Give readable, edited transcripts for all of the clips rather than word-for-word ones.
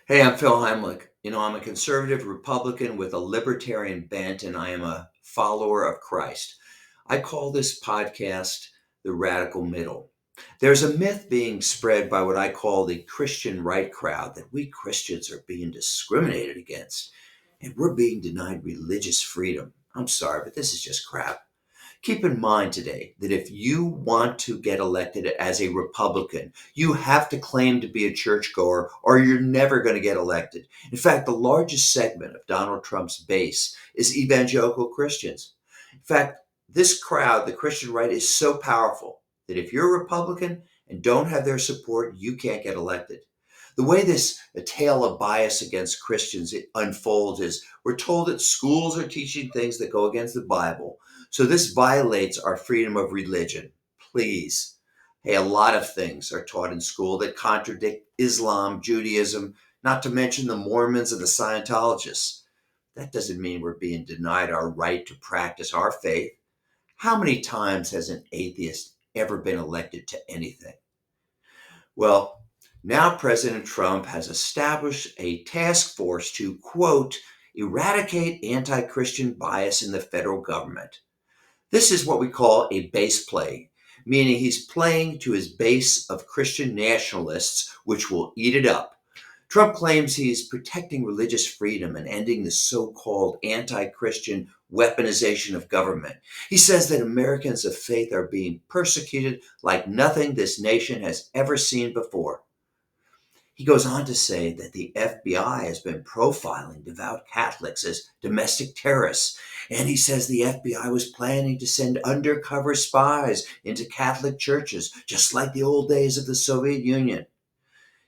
Hey, I'm Phil Heimlich. I'm a conservative Republican with a libertarian bent, and I am a follower of Christ. I call this podcast The Radical Middle. There's a myth being spread by what I call the Christian right crowd that we Christians are being discriminated against and we're being denied religious freedom. I'm sorry, but this is just crap. Keep in mind today that if you want to get elected as a Republican, you have to claim to be a churchgoer or you're never going to get elected. In fact, the largest segment of Donald Trump's base is evangelical Christians. In fact, this crowd, the Christian right, is so powerful that if you're a Republican and don't have their support, you can't get elected. The way this a tale of bias against Christians it unfolds is we're told that schools are teaching things that go against the Bible, so this violates our freedom of religion. Please. Hey, a lot of things are taught in school that contradict Islam, Judaism, not to mention the Mormons and the Scientologists. That doesn't mean we're being denied our right to practice our faith. How many times has an atheist ever been elected to anything? Well, now President Trump has established a task force to, quote, eradicate anti Christian bias in the federal government. This is what we call a base play, meaning he's playing to his base of Christian nationalists, which will eat it up. Trump claims he's protecting religious freedom and ending the so called anti Christian weaponization of government. He says that Americans of faith are being persecuted like nothing this nation has ever seen before. He goes on to say that the FBI has been profiling devout Catholics as domestic terrorists. And he says the FBI was planning to send undercover spies into Catholic churches, just like the old days of the Soviet Union.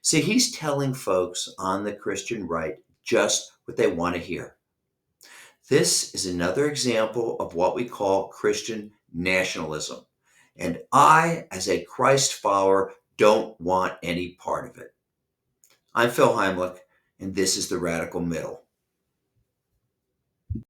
See, he's telling folks on the Christian right just what they want to hear. This is another example of what we call Christian nationalism. And I, as a Christ follower, don't want any part of it. I'm Phil Heimlich, and this is The Radical Middle.